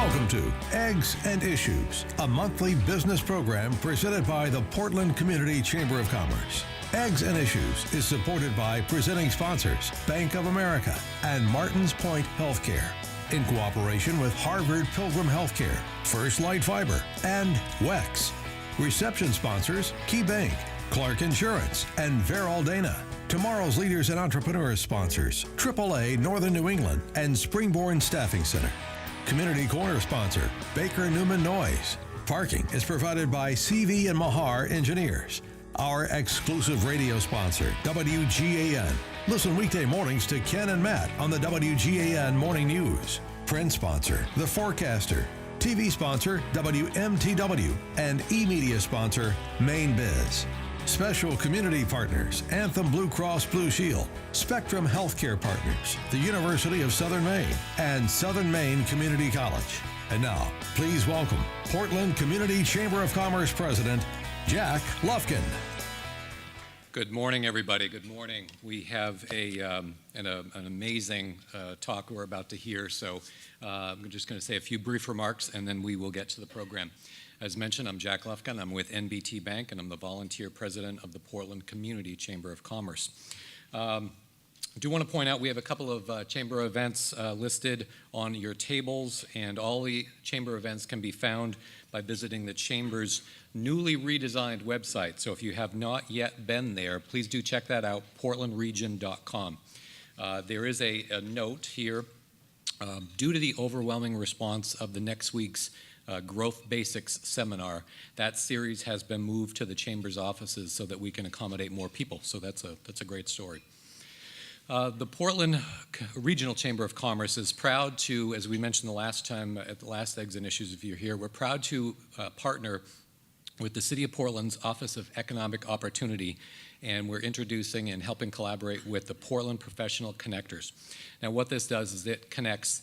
Welcome to Eggs and Issues, a monthly business program presented by the Portland Community Chamber of Commerce. Eggs and Issues is supported by presenting sponsors Bank of America and Martins Point Healthcare, in cooperation with Harvard Pilgrim Healthcare, First Light Fiber, and WEX. Reception sponsors Key Bank, Clark Insurance, and Verall Dana. Tomorrow's Leaders and Entrepreneurs sponsors AAA Northern New England and Springborn Staffing Center. Community Corner sponsor Baker Newman NOYES. Parking is provided by CV and Mahar Engineers. Our exclusive radio sponsor, WGAN. Listen weekday mornings to Ken and Matt on the WGAN Morning News. Print sponsor, The Forecaster. TV sponsor, WMTW. And e-media sponsor, Maine Biz. Special community partners, Anthem Blue Cross Blue Shield, Spectrum Healthcare Partners, the University of Southern Maine, and Southern Maine Community College. And now, please welcome Portland Community Chamber of Commerce President, Jack Lufkin. Good morning, everybody. Good morning. We have an amazing talk we're about to hear, so I'm just going to say a few brief remarks, and then we will get to the program. As mentioned, I'm Jack Lufkin. I'm with NBT Bank, and I'm the volunteer president of the Portland Community Chamber of Commerce. I do want to point out we have a couple of chamber events listed on your tables, and all the chamber events can be found by visiting the chamber's newly redesigned website. So if you have not yet been there, please do check that out, portlandregion.com. There is a note here. Due to the overwhelming response of the next week's Growth Basics seminar, that series has been moved to the Chamber's offices so that we can accommodate more people. So that's a great story. The Portland Regional Chamber of Commerce is proud to, as we mentioned the last time at the last Eggs and Issues, if you're here, we're proud to partner with the City of Portland's Office of Economic Opportunity, and we're introducing and helping collaborate with the Portland Professional Connectors. Now what this does is it connects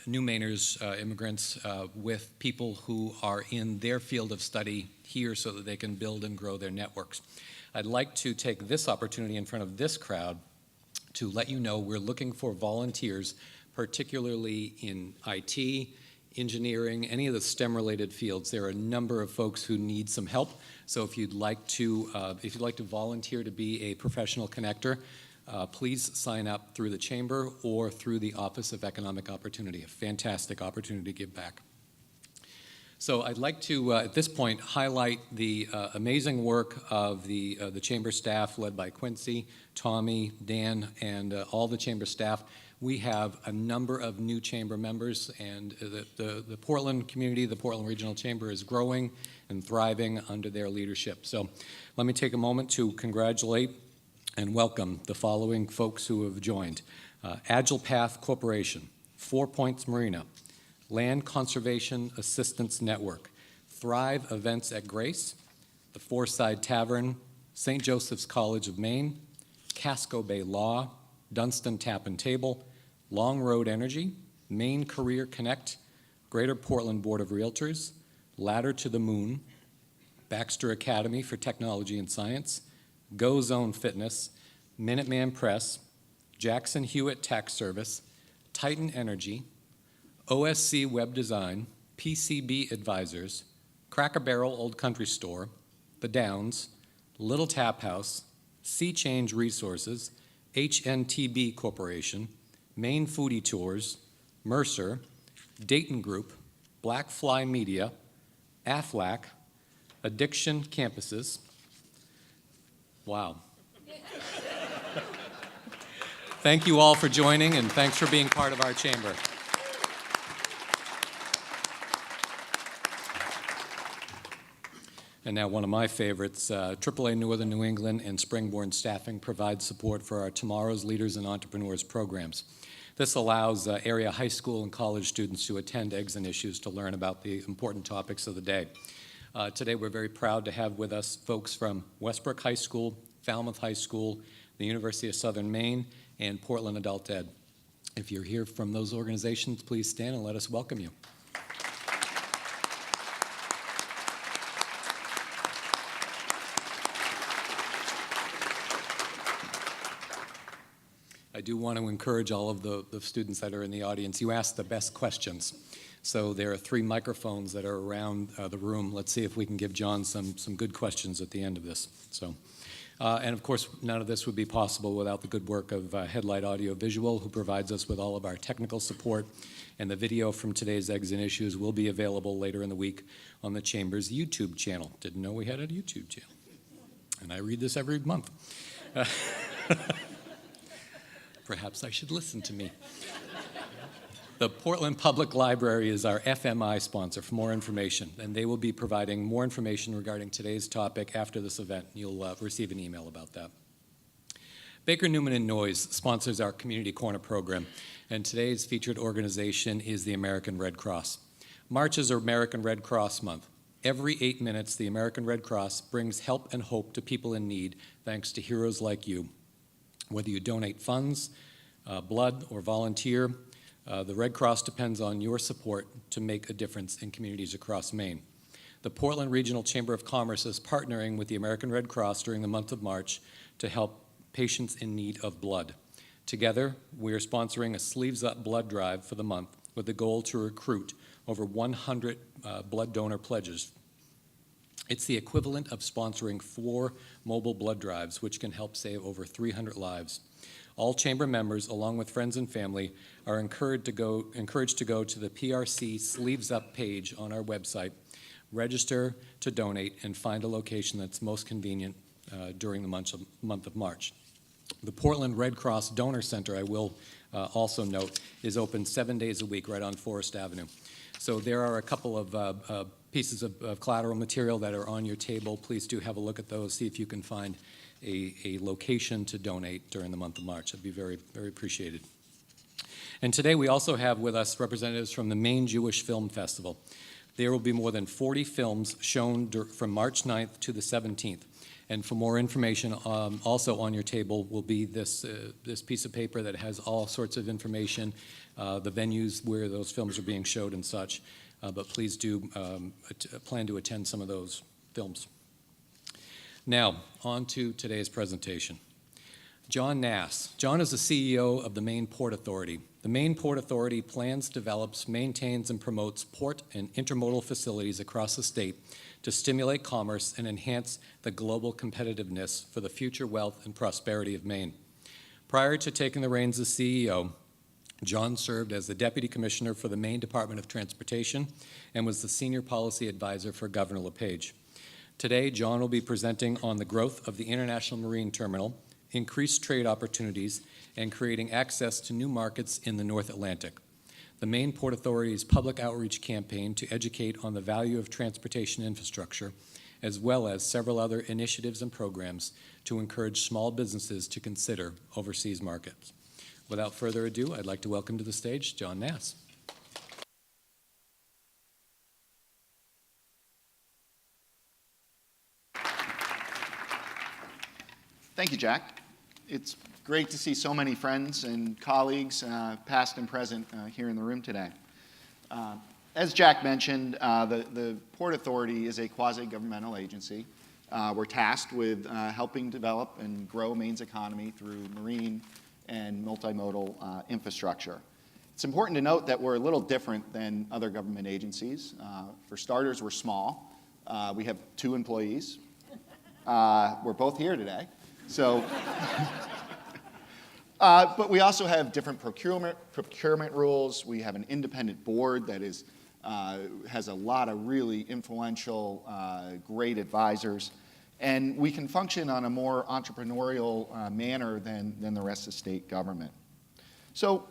new Mainers, immigrants, with people who are in their field of study here so that they can build and grow their networks. I'd like to take this opportunity in front of this crowd to let you know we're looking for volunteers, particularly in IT, engineering, any of the STEM-related fields. There are a number of folks who need some help. So if you'd like to volunteer to be a professional connector, please sign up through the Chamber or through the Office of Economic Opportunity. A fantastic opportunity to give back. So I'd like to, at this point, highlight the amazing work of the Chamber staff led by Quincy, Tommy, Dan, and all the Chamber staff. We have a number of new Chamber members, and the Portland community, the Portland Regional Chamber, is growing and thriving under their leadership. So let me take a moment to congratulate and welcome the following folks who have joined. Agile Path Corporation, 4 Points Marina, Land Conservation Assistance Network, Thrive Events at Grace, the Foreside Tavern, St. Joseph's College of Maine, Casco Bay Law, Dunstan Tap and Table, Long Road Energy, Maine Career Connect, Greater Portland Board of Realtors, Ladder to the Moon, Baxter Academy for Technology and Science, Go Zone Fitness, Minuteman Press, Jackson Hewitt Tax Service, Titan Energy, OSC Web Design, PCB Advisors, Cracker Barrel Old Country Store, The Downs, Little Tap House, Sea Change Resources, HNTB Corporation, Maine Foodie Tours, Mercer, Dayton Group, Black Fly Media, AFLAC, Addiction Campuses. Wow. Thank you all for joining, and thanks for being part of our chamber. And now one of my favorites, AAA Northern New England and Springborn Staffing provide support for our Tomorrow's Leaders and Entrepreneurs programs. This allows area high school and college students to attend Eggs and Issues to learn about the important topics of the day. Today we're very proud to have with us folks from Westbrook High School, Falmouth High School, the University of Southern Maine, and Portland Adult Ed. If you're here from those organizations, please stand and let us welcome you. I do want to encourage all of the students that are in the audience. You asked the best questions. So there are 3 microphones that are around the room. Let's see if we can give John some good questions at the end of this. So, and of course, none of this would be possible without the good work of Headlight Audio Visual, who provides us with all of our technical support. And the video from today's Eggs and Issues will be available later in the week on the Chamber's YouTube channel. Didn't know we had a YouTube channel. And I read this every month. Perhaps I should listen to me. The Portland Public Library is our FMI sponsor for more information, and they will be providing more information regarding today's topic after this event. You'll receive an email about that. Baker Newman and NOYES sponsors our Community Corner program, and today's featured organization is the American Red Cross. March is American Red Cross Month. Every 8 minutes, the American Red Cross brings help and hope to people in need thanks to heroes like you. Whether you donate funds, blood, or volunteer, the Red Cross depends on your support to make a difference in communities across Maine. The Portland Regional Chamber of Commerce is partnering with the American Red Cross during the month of March to help patients in need of blood. Together, we are sponsoring a Sleeves Up blood drive for the month with the goal to recruit over 100 blood donor pledges. It's the equivalent of sponsoring 4 mobile blood drives, which can help save over 300 lives. All Chamber members, along with friends and family, are encouraged to go to the PRC Sleeves Up page on our website, register to donate, and find a location that's most convenient during the month of March. The Portland Red Cross Donor Center, I will also note, is open 7 days a week right on Forest Avenue. So there are a couple of pieces of collateral material that are on your table. Please do have a look at those, see if you can find a location to donate during the month of March. That'd be very, very appreciated. And today we also have with us representatives from the Maine Jewish Film Festival. There will be more than 40 films shown from March 9th to the 17th. And for more information, also on your table will be this piece of paper that has all sorts of information, the venues where those films are being showed and such. But please do plan to attend some of those films. Now, on to today's presentation. Jon Nass. Jon is the CEO of the Maine Port Authority. The Maine Port Authority plans, develops, maintains, and promotes port and intermodal facilities across the state to stimulate commerce and enhance the global competitiveness for the future wealth and prosperity of Maine. Prior to taking the reins as CEO, Jon served as the Deputy Commissioner for the Maine Department of Transportation and was the Senior Policy Advisor for Governor LePage. Today, Jon will be presenting on the growth of the International Marine Terminal, increased trade opportunities, and creating access to new markets in the North Atlantic. The Maine Port Authority's public outreach campaign to educate on the value of transportation infrastructure, as well as several other initiatives and programs to encourage small businesses to consider overseas markets. Without further ado, I'd like to welcome to the stage Jon Nass. Thank you, Jack. It's great to see so many friends and colleagues, past and present, here in the room today. As Jack mentioned, the Port Authority is a quasi-governmental agency. We're tasked with helping develop and grow Maine's economy through marine and multimodal infrastructure. It's important to note that we're a little different than other government agencies. For starters, we're small. We have 2 employees. We're both here today. So, but we also have different procurement rules. We have an independent board that has a lot of really influential, great advisors. And we can function on a more entrepreneurial manner than the rest of state government. So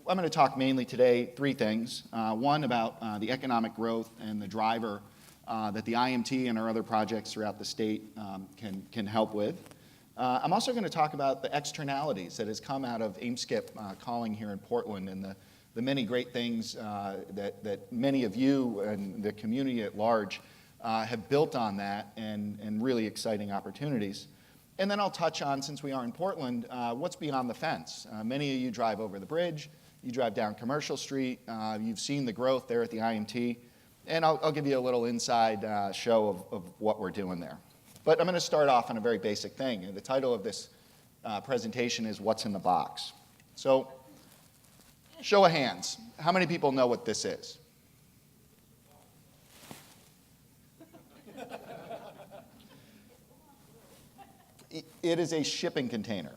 I'm going to talk mainly today 3 things. One, about the economic growth and the driver that the IMT and our other projects throughout the state can help with. I'm also going to talk about the externalities that has come out of AIM-SCIP calling here in Portland and the many great things that many of you and the community at large have built on that and really exciting opportunities. And then I'll touch on, since we are in Portland, what's beyond the fence. Many of you drive over the bridge, you drive down Commercial Street, you've seen the growth there at the IMT, and I'll give you a little inside show of what we're doing there. But I'm going to start off on a very basic thing. The title of this presentation is What's in the Box? So, show of hands. How many people know what this is? It is a shipping container.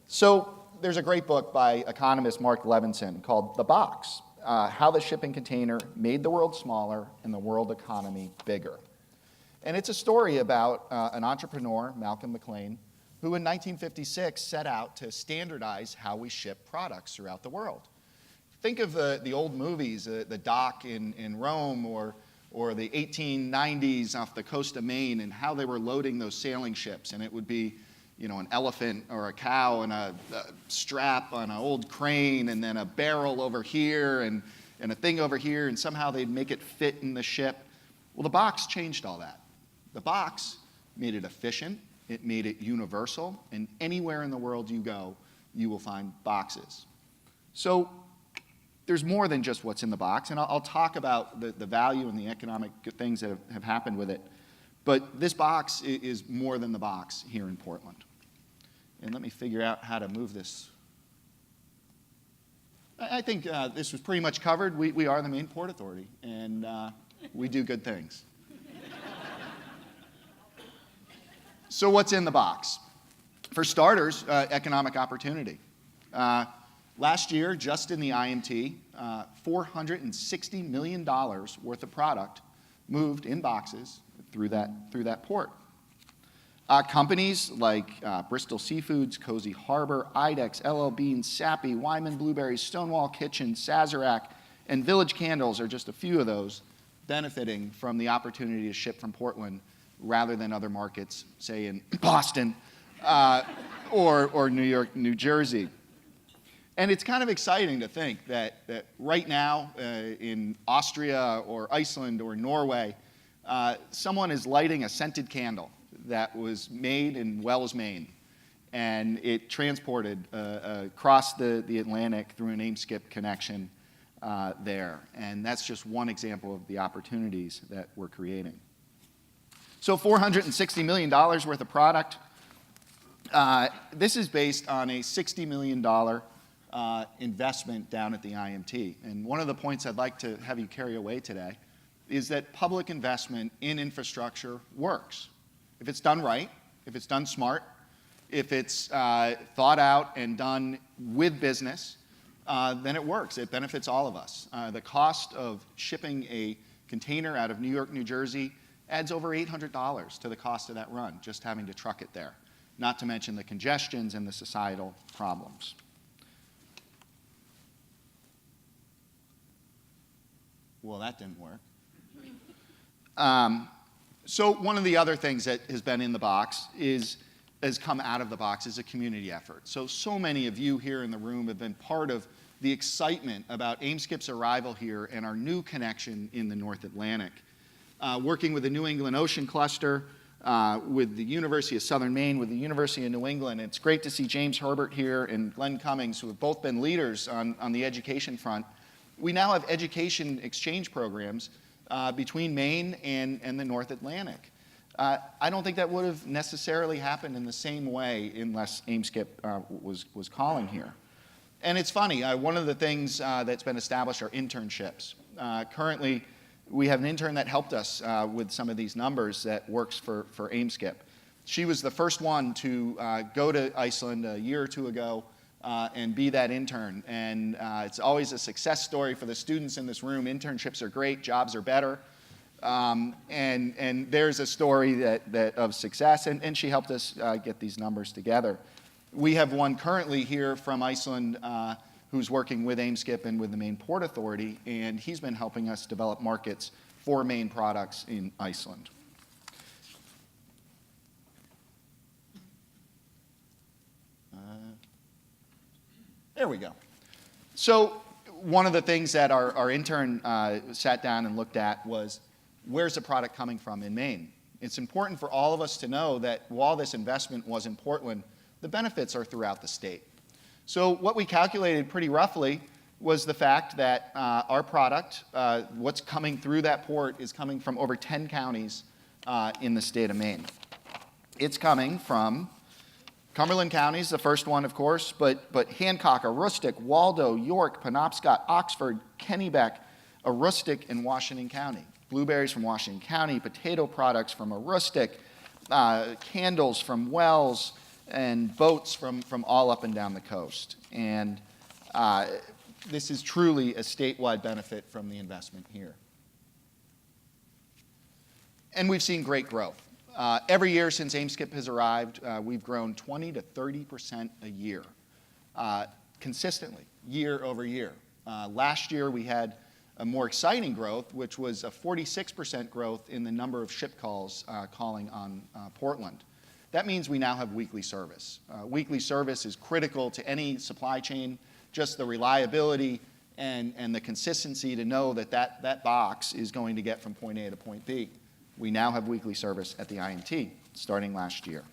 So there's a great book by economist Mark Levinson called The Box, How the Shipping Container Made the World Smaller and the World Economy Bigger. And it's a story about an entrepreneur, Malcolm McLean, who in 1956 set out to standardize how we ship products throughout the world. Think of the old movies, the dock in Rome, or the 1890s off the coast of Maine, and how they were loading those sailing ships. And it would be, an elephant or a cow and a strap on an old crane, and then a barrel over here and a thing over here, and somehow they'd make it fit in the ship. Well, the box changed all that. The box made it efficient, it made it universal, and anywhere in the world you go, you will find boxes. So there's more than just what's in the box, and I'll talk about the value and the economic things that have happened with it. But this box is more than the box here in Portland. And let me figure out how to move this. I think this was pretty much covered. We are the Maine Port Authority, and we do good things. So what's in the box? For starters, economic opportunity. Last year, just in the IMT, $460 million worth of product moved in boxes through that port. Companies like Bristol Seafoods, Cozy Harbor, Idex, LL Bean, Sappy, Wyman Blueberries, Stonewall Kitchen, Sazerac, and Village Candles are just a few of those benefiting from the opportunity to ship from Portland rather than other markets, say in Boston or New York, New Jersey. And it's kind of exciting to think that right now in Austria or Iceland or Norway, someone is lighting a scented candle that was made in Wells, Maine. And it transported across the Atlantic through an AIM-SCIP connection there. And that's just one example of the opportunities that we're creating. So $460 million worth of product. This is based on a $60 million investment down at the IMT. And one of the points I'd like to have you carry away today is that public investment in infrastructure works. If it's done right, if it's done smart, if it's thought out and done with business, then it works. It benefits all of us. The cost of shipping a container out of New York, New Jersey adds over $800 to the cost of that run, just having to truck it there, not to mention the congestions and the societal problems. Well, that didn't work. So one of the other things that has been in the box has come out of the box is a community effort. So many of you here in the room have been part of the excitement about AIM-SCIP's arrival here and our new connection in the North Atlantic. Working with the New England Ocean Cluster, with the University of Southern Maine, with the University of New England. It's great to see James Herbert here and Glenn Cummings, who have both been leaders on the education front. We now have education exchange programs between Maine and the North Atlantic. I don't think that would have necessarily happened in the same way unless AIM-SCIP was calling here. And it's funny, one of the things that's been established are internships. Currently, we have an intern that helped us with some of these numbers that works for AIM-SCIP. She was the first one to go to Iceland a year or two ago and be that intern. And it's always a success story for the students in this room. Internships are great, jobs are better. And there's a story that of success, and she helped us get these numbers together. We have one currently here from Iceland who's working with AIM-SCIP and with the Maine Port Authority, and he's been helping us develop markets for Maine products in Iceland. There we go. So one of the things that our intern sat down and looked at was, where's the product coming from in Maine? It's important for all of us to know that while this investment was in Portland, the benefits are throughout the state. So what we calculated pretty roughly was the fact that our product, what's coming through that port, is coming from over 10 counties in the state of Maine. It's coming from Cumberland County is the first one, of course, but Hancock, Aroostook, Waldo, York, Penobscot, Oxford, Kennebec, Aroostook, and Washington County. Blueberries from Washington County, potato products from Aroostook, candles from Wells, and boats from all up and down the coast. And this is truly a statewide benefit from the investment here. And we've seen great growth. Every year since AIM-SCIP has arrived, we've grown 20 to 30% a year, consistently, year over year. Last year we had a more exciting growth, which was a 46% growth in the number of ship calls calling on Portland. That means we now have weekly service. Weekly service is critical to any supply chain, just the reliability and the consistency to know that box is going to get from point A to point B. We now have weekly service at the INT, starting last year.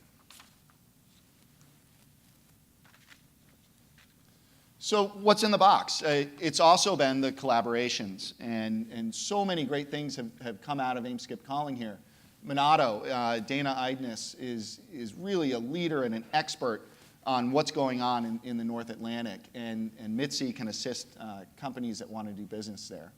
So what's in the box? It's also been the collaborations, and so many great things have come out of AIM-SCIP calling here. Minato, Dana Idness, is really a leader and an expert on what's going on in the North Atlantic, and Mitzi can assist companies that want to do business there.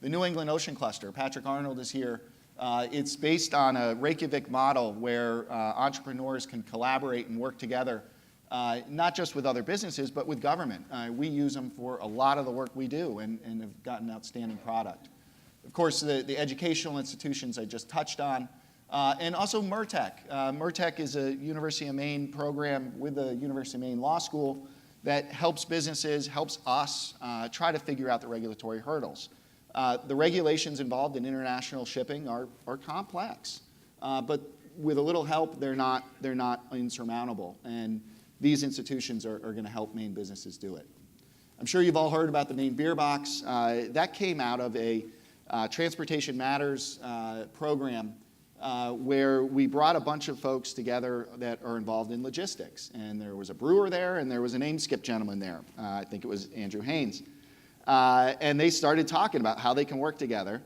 The New England Ocean Cluster, Patrick Arnold is here. It's based on a Reykjavik model where entrepreneurs can collaborate and work together, not just with other businesses, but with government. We use them for a lot of the work we do and have gotten outstanding product. Of course, the educational institutions I just touched on, and also MERTEC. MERTEC is a University of Maine program with the University of Maine Law School that helps businesses, helps us try to figure out the regulatory hurdles. The regulations involved in international shipping are complex, but with a little help, they're not insurmountable. And these institutions are going to help Maine businesses do it. I'm sure you've all heard about the Maine Beer Box. That came out of a Transportation Matters program where we brought a bunch of folks together that are involved in logistics. And there was a brewer there, and there was an AIM-SCIP gentleman there. I think it was Andrew Haynes. And they started talking about how they can work together.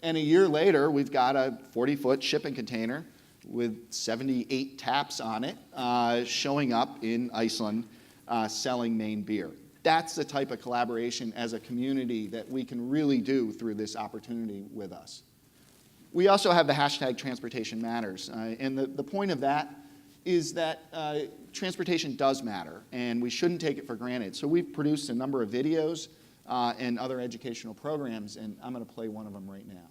And a year later, we've got a 40-foot shipping container with 78 taps on it showing up in Iceland selling Maine beer. That's the type of collaboration as a community that we can really do through this opportunity with us. We also have the hashtag Transportation Matters. And the point of that is that transportation does matter, and we shouldn't take it for granted. So we've produced a number of videos and other educational programs, and I'm going to play one of them right now.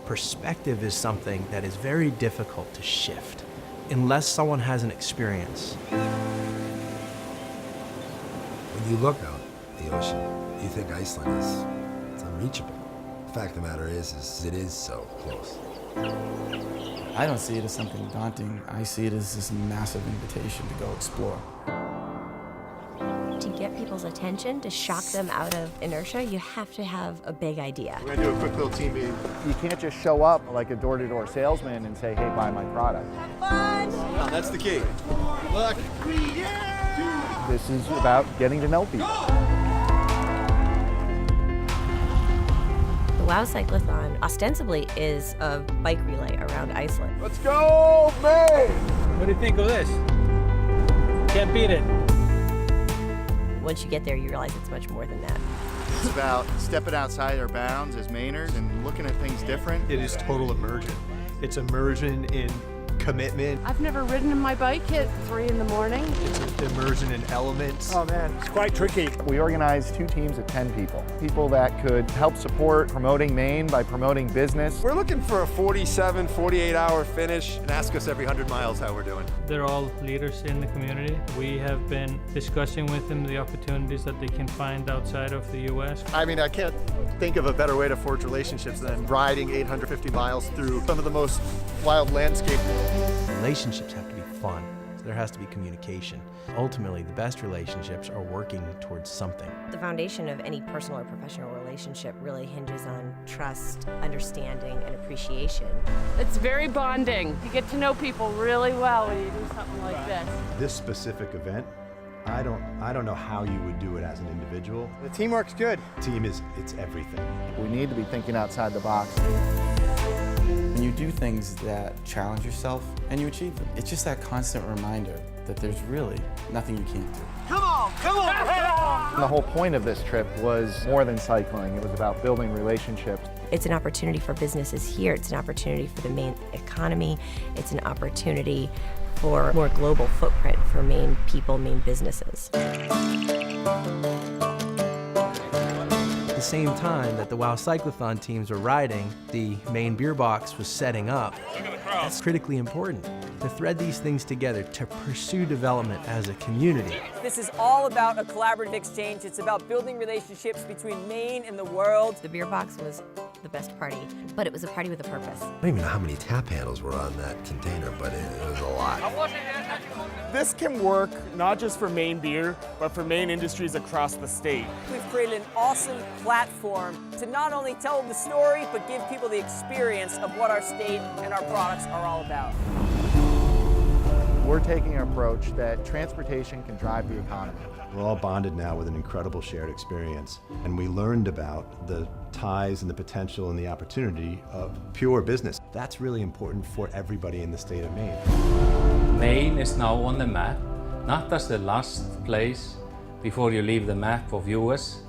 Perspective is something that is very difficult to shift unless someone has an experience. When you look out the ocean, you think Iceland it's unreachable. The fact of the matter is it is so close. I don't see it as something daunting. I see it as this massive invitation to go explore. To get people's attention, to shock them out of inertia, you have to have a big idea. We're gonna do a quick little team meeting. You can't just show up like a door-to-door salesman and say, hey, buy my product. No, that's the key. Look. This is about getting to know people. The WOW Cyclathon ostensibly is a bike relay around Iceland. Let's go, Maine! What do you think of this? Can't beat it. Once you get there, you realize it's much more than that. It's about stepping outside our bounds as Mainers and looking at things different. It is total immersion. It's immersion in commitment. I've never ridden my bike at 3 in the morning. It's an immersion in elements. Oh man, it's quite tricky. We organized 2 teams of 10 people. People that could help support promoting Maine by promoting business. We're looking for a 47, 48-hour finish, and ask us every 100 miles how we're doing. They're all leaders in the community. We have been discussing with them the opportunities that they can find outside of the U.S. I mean, I can't think of a better way to forge relationships than riding 850 miles through some of the most wild landscape. Relationships have to be fun, so there has to be communication. Ultimately, the best relationships are working towards something. The foundation of any personal or professional relationship really hinges on trust, understanding, and appreciation. It's very bonding. You get to know people really well when you do something like this. This specific event, I don't know how you would do it as an individual. The teamwork's good. Team it's everything. We need to be thinking outside the box. And you do things that challenge yourself and you achieve them. It's just that constant reminder that there's really nothing you can't do. Come on, come on! The whole point of this trip was more than cycling. It was about building relationships. It's an opportunity for businesses here. It's an opportunity for the Maine economy. It's an opportunity for more global footprint for Maine people, Maine businesses. At the same time that the WOW Cyclothon teams were riding, the Maine Beer Box was setting up. That's critically important, to thread these things together, to pursue development as a community. This is all about a collaborative exchange. It's about building relationships between Maine and the world. The Beer Box was the best party, but it was a party with a purpose. I don't even know how many tap handles were on that container, but it was a lot. This can work not just for Maine beer, but for Maine industries across the state. We've created an awesome platform to not only tell the story, but give people the experience of what our state and our products are all about. We're taking an approach that transportation can drive the economy. We're all bonded now with an incredible shared experience, and we learned about the ties and the potential and the opportunity of pure business. That's really important for everybody in the state of Maine. Maine is now on the map, not as the last place before you leave the map of US,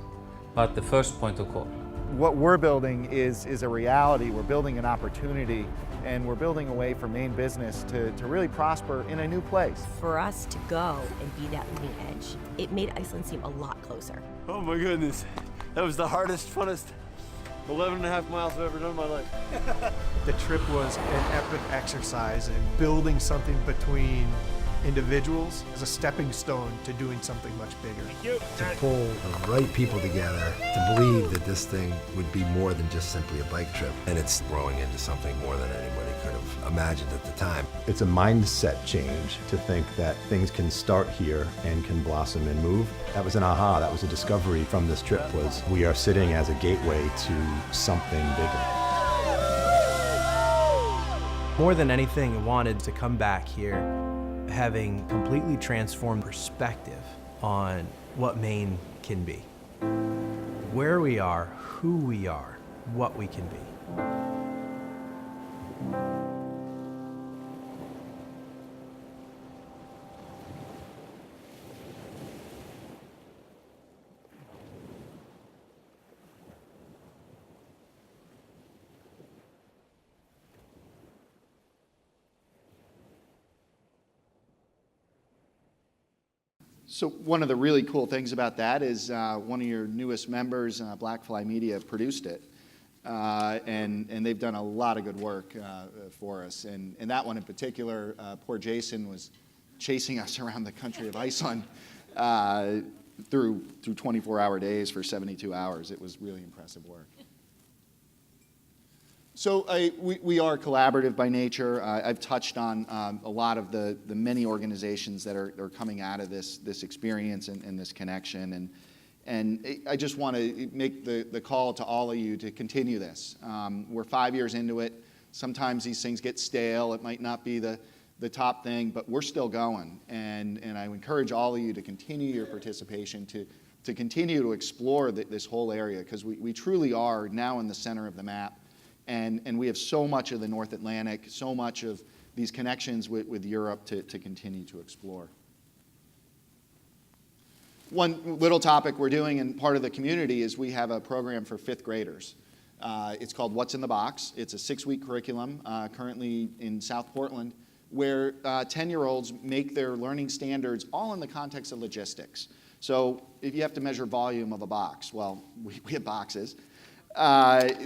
but the first point of call. What we're building is a reality. We're building an opportunity, and we're building a way for Maine business to really prosper in a new place. For us to go and be that leading edge, it made Iceland seem a lot closer. Oh my goodness. That was the hardest, funnest 11.5 miles I've ever done in my life. The trip was an epic exercise in building something between individuals as a stepping stone to doing something much bigger. To pull the right people together, to believe that this thing would be more than just simply a bike trip, and it's growing into something more than anybody could have imagined at the time. It's a mindset change to think that things can start here and can blossom and move. That was an aha, that was a discovery from this trip, was we are sitting as a gateway to something bigger. More than anything, I wanted to come back here having completely transformed perspective on what Maine can be. Where we are, who we are, what we can be. So one of the really cool things about that is one of your newest members, Blackfly Media, produced it. And they've done a lot of good work for us. And that one in particular, poor Jason was chasing us around the country of Iceland through 24-hour days for 72 hours. It was really impressive work. So we are collaborative by nature. I've touched on a lot of the many organizations that are coming out of this experience and this connection. And I just want to make the call to all of you to continue this. We're 5 years into it. Sometimes these things get stale. It might not be the top thing, but we're still going. And I encourage all of you to continue your participation, to continue to explore this whole area, because we truly are now in the center of the map. And we have so much of the North Atlantic, so much of these connections with Europe to continue to explore. One little topic we're doing in part of the community is we have a program for 5th graders. It's called What's in the Box. It's a 6-week curriculum currently in South Portland, where 10-year-olds make their learning standards all in the context of logistics. So if you have to measure volume of a box, well, we have boxes.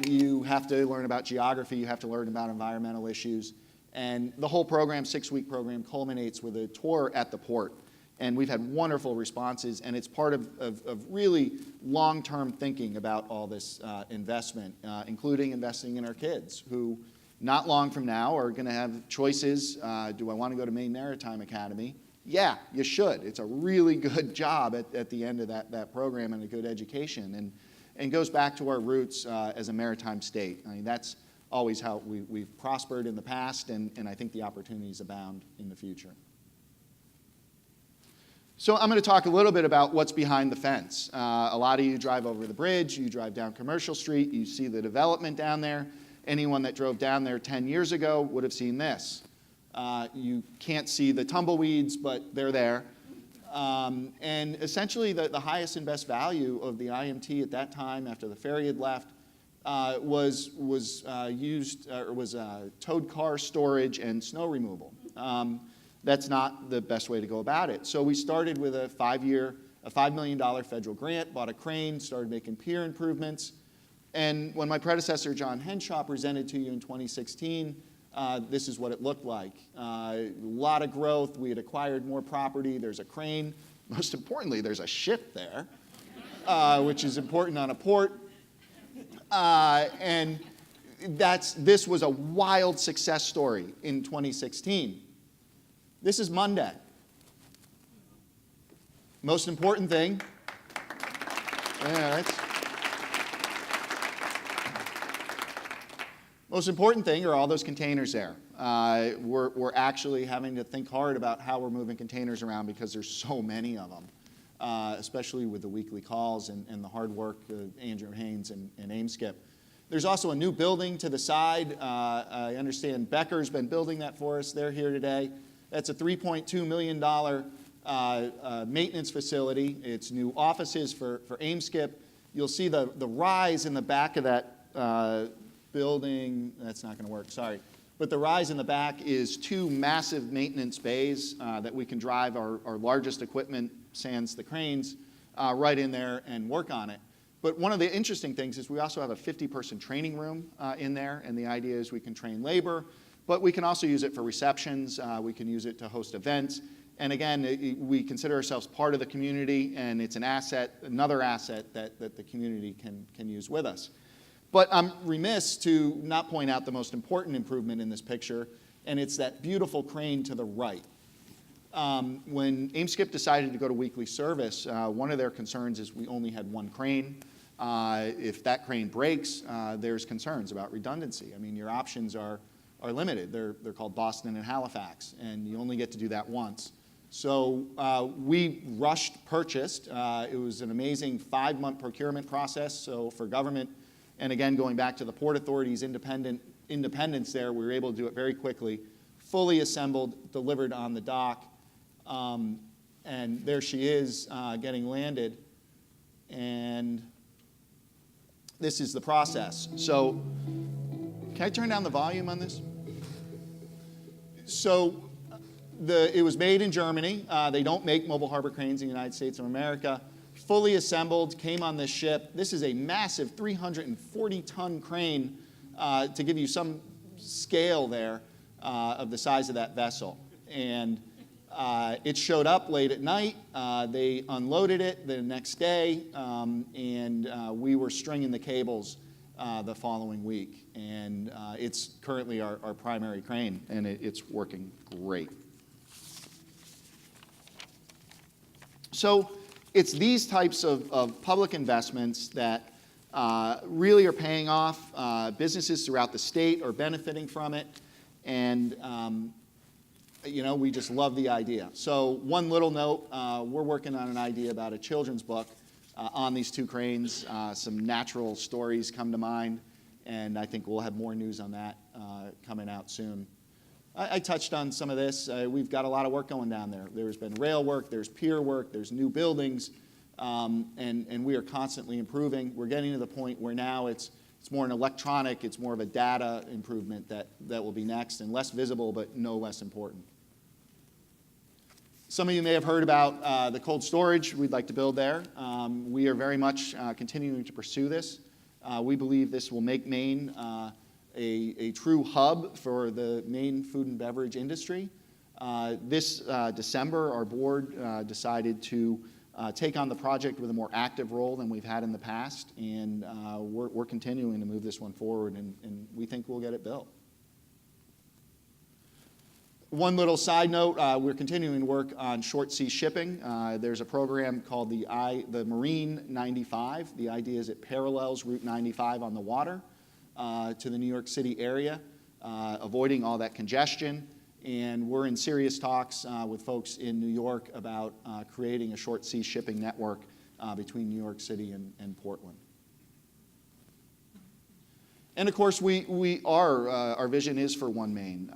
You have to learn about geography, you have to learn about environmental issues, and the whole program, 6-week program, culminates with a tour at the port. And we've had wonderful responses, and it's part of really long-term thinking about all this investment, including investing in our kids, who not long from now are going to have choices. Do I want to go to Maine Maritime Academy? Yeah, you should. It's a really good job at the end of that program and a good education. And goes back to our roots as a maritime state. I mean, that's always how we've prospered in the past, and I think the opportunities abound in the future. So I'm going to talk a little bit about what's behind the fence. A lot of you drive over the bridge, you drive down Commercial Street, you see the development down there. Anyone that drove down there 10 years ago would have seen this. You can't see the tumbleweeds, but they're there. And essentially, the highest and best value of the IMT at that time, after the ferry had left, was towed car storage and snow removal. That's not the best way to go about it. So we started with a $5 million federal grant, bought a crane, started making pier improvements. And when my predecessor, John Henshaw, presented to you in 2016, this is what it looked like. A lot of growth. We had acquired more property. There's a crane. Most importantly, there's a ship there, which is important on a port. And this was a wild success story in 2016. This is Monday. Most important thing. Most important thing are all those containers there. We're actually having to think hard about how we're moving containers around because there's so many of them, especially with the weekly calls and the hard work of Andrew Haynes and AIMSKIP. There's also a new building to the side. I understand Becker's been building that for us. They're here today. That's a $3.2 million maintenance facility. It's new offices for AIMSKIP. You'll see the rise in the back of that building. That's not going to work, sorry. But the rise in the back is 2 massive maintenance bays that we can drive our largest equipment, sans the cranes, right in there and work on it. But one of the interesting things is we also have a 50-person training room in there, and the idea is we can train labor, but we can also use it for receptions. We can use it to host events. And again, we consider ourselves part of the community, and it's an asset, another asset that the community can use with us. But I'm remiss to not point out the most important improvement in this picture, and it's that beautiful crane to the right. When AIMSKIP decided to go to weekly service, one of their concerns is we only had 1 crane. If that crane breaks, there's concerns about redundancy. I mean, your options are limited. They're called Boston and Halifax, and you only get to do that once. So we purchased. It was an amazing 5-month procurement process. So for government, and again, going back to the Port Authority's independence there, we were able to do it very quickly, fully assembled, delivered on the dock. And there she is getting landed. And this is the process. So can I turn down the volume on this? So it was made in Germany. They don't make mobile harbor cranes in the United States of America. Fully assembled, came on this ship. This is a massive 340-ton crane to give you some scale there of the size of that vessel. And it showed up late at night. They unloaded it the next day, and we were stringing the cables the following week. And it's currently our primary crane, and it's working great. So it's these types of public investments that really are paying off. Businesses throughout the state are benefiting from it. And we just love the idea. So one little note, we're working on an idea about a children's book on these 2 cranes. Some natural stories come to mind, and I think we'll have more news on that coming out soon. I touched on some of this. We've got a lot of work going down there. There's been rail work, there's pier work, there's new buildings, and we are constantly improving. We're getting to the point where now it's more an electronic, it's more of a data improvement that will be next, and less visible, but no less important. Some of you may have heard about the cold storage we'd like to build there. We are very much continuing to pursue this. We believe this will make Maine a true hub for the Maine food and beverage industry. This December, our board decided to take on the project with a more active role than we've had in the past, and we're continuing to move this one forward, and we think we'll get it built. One little side note, we're continuing to work on short sea shipping. There's a program called the Marine 95. The idea is it parallels Route 95 on the water to the New York City area, avoiding all that congestion. And we're in serious talks with folks in New York about creating a short sea shipping network between New York City and Portland. And of course, our vision is for One Maine.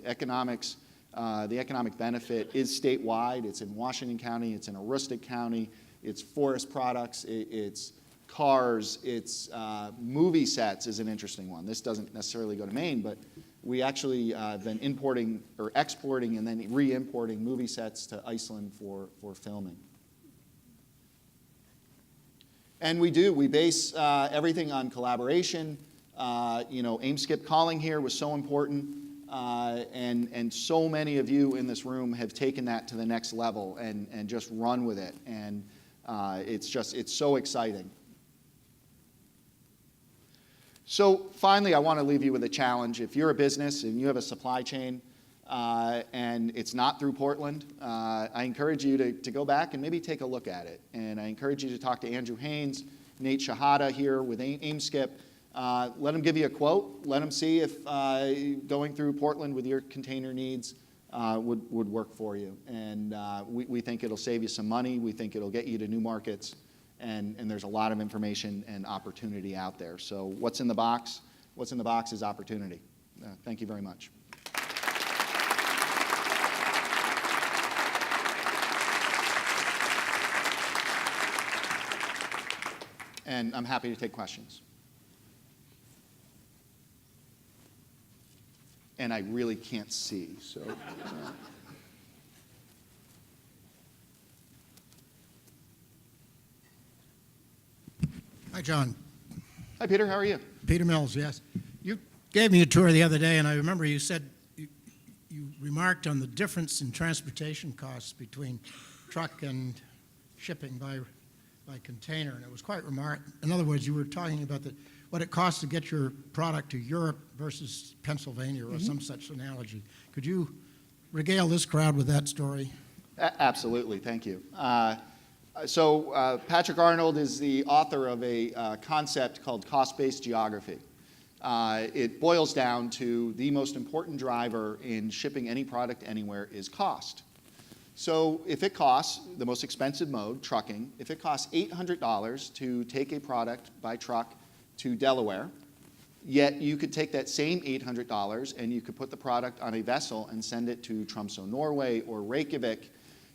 Economics, the economic benefit is statewide. It's in Washington County, it's in Aroostook County, it's forest products, it's cars, it's movie sets is an interesting one. This doesn't necessarily go to Maine, but we actually have been importing or exporting and then re-importing movie sets to Iceland for filming. And we base everything on collaboration. Aim, skip, calling here was so important, and so many of you in this room have taken that to the next level and just run with it, and it's so exciting. So finally, I want to leave you with a challenge. If you're a business and you have a supply chain and it's not through Portland, I encourage you to go back and maybe take a look at it. And I encourage you to talk to Andrew Haynes, Nate Shahada here with AimSkip. Let them give you a quote. Let them see if going through Portland with your container needs would work for you. And we think it'll save you some money. We think it'll get you to new markets. And there's a lot of information and opportunity out there. So what's in the box? What's in the box is opportunity. Thank you very much. And I'm happy to take questions. And I really can't see, so. Hi, John. Hi, Peter. How are you? Peter Mills, yes. You gave me a tour the other day, and I remember you said you remarked on the difference in transportation costs between truck and shipping by container, and it was quite remarkable. In other words, you were talking about what it costs to get your product to Europe versus Pennsylvania or some such analogy. Could you regale this crowd with that story? Absolutely. Thank you. So Patrick Arnold is the author of a concept called cost-based geography. It boils down to the most important driver in shipping any product anywhere is cost. So if it costs, the most expensive mode, trucking, if it costs $800 to take a product by truck to Delaware, yet you could take that same $800 and you could put the product on a vessel and send it to Tromsø, Norway, or Reykjavik,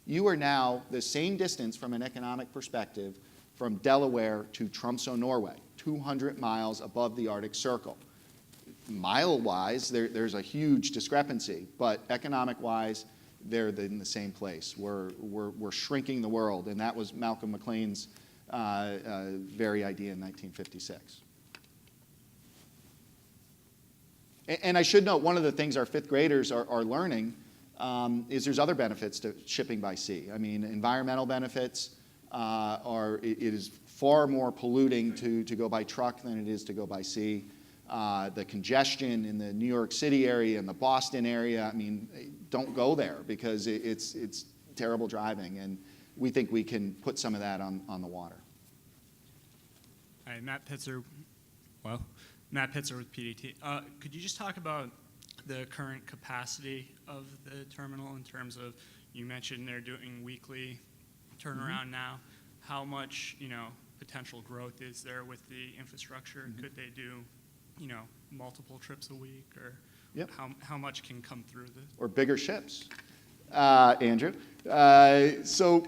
you are now the same distance from an economic perspective from Delaware to Tromsø, Norway, 200 miles above the Arctic Circle. Mile-wise, there's a huge discrepancy, but economic-wise, they're in the same place. We're shrinking the world, and that was Malcolm McLean's very idea in 1956. And I should note, one of the things our fifth graders are learning is there's other benefits to shipping by sea. I mean, environmental benefits it is far more polluting to go by truck than it is to go by sea. The congestion in the New York City area and the Boston area, I mean, don't go there because it's terrible driving, and we think we can put some of that on the water. Hi, Matt Pitzer. Well, Matt Pitzer with PDT. Could you just talk about the current capacity of the terminal in terms of, you mentioned they're doing weekly turnaround now. How much, potential growth is there with the infrastructure? Could they do, multiple trips a week, or how much can come through this? Or bigger ships, Andrew. So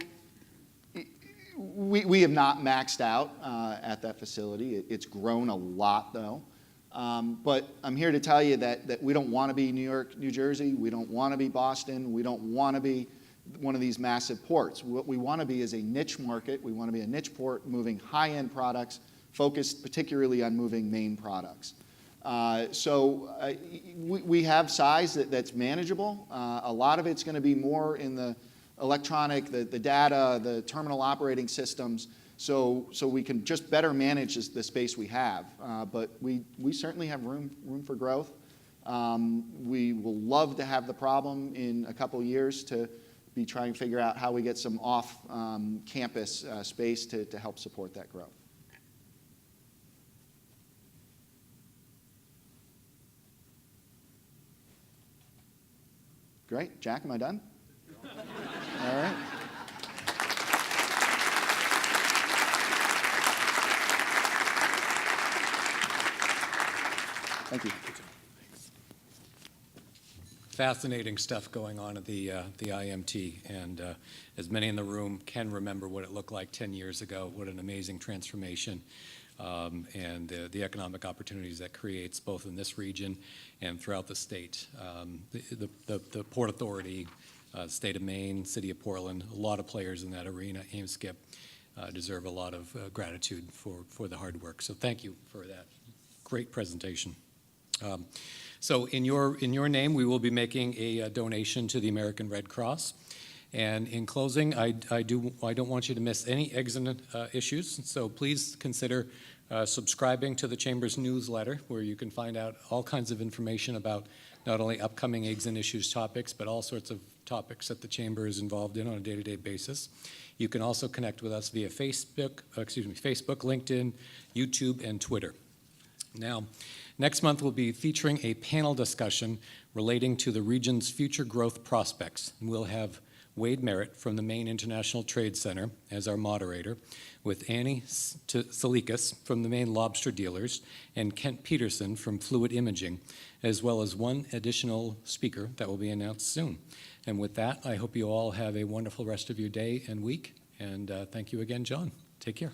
we have not maxed out at that facility. It's grown a lot, though. But I'm here to tell you that we don't want to be New York, New Jersey. We don't want to be Boston. We don't want to be one of these massive ports. What we want to be is a niche market. We want to be a niche port moving high-end products, focused particularly on moving Maine products. We have size that's manageable. A lot of it's going to be more in the electronic, the data, the terminal operating systems, so we can just better manage the space we have. But we certainly have room for growth. We will love to have the problem in a couple years to be trying to figure out how we get some off-campus space to help support that growth. Great. Jack, am I done? All right. fascinating stuff going on at the IMT, and as many in the room can remember what it looked like 10 years ago, what an amazing transformation, and the economic opportunities that creates both in this region and throughout the state. The Port Authority, state of Maine, City of Portland, a lot of players in that arena, AIM-SCIP, deserve a lot of gratitude for the hard work. So thank you for that great presentation. So in your name, we will be making a donation to the American Red Cross. And in closing, I don't want you to miss any eggs and issues. So please consider subscribing to the Chamber's newsletter, where you can find out all kinds of information about not only upcoming eggs and issues topics, but all sorts of topics that the Chamber is involved in on a day-to-day basis. You can also connect with us via Facebook, LinkedIn, YouTube, and Twitter. Now, next month we'll be featuring a panel discussion relating to the region's future growth prospects. And we'll have Wade Merritt from the Maine International Trade Center as our moderator, with Annie Salikas from the Maine Lobster Dealers and Kent Peterson from Fluid Imaging, as well as one additional speaker that will be announced soon. And with that, I hope you all have a wonderful rest of your day and week, and thank you again, John. Take care.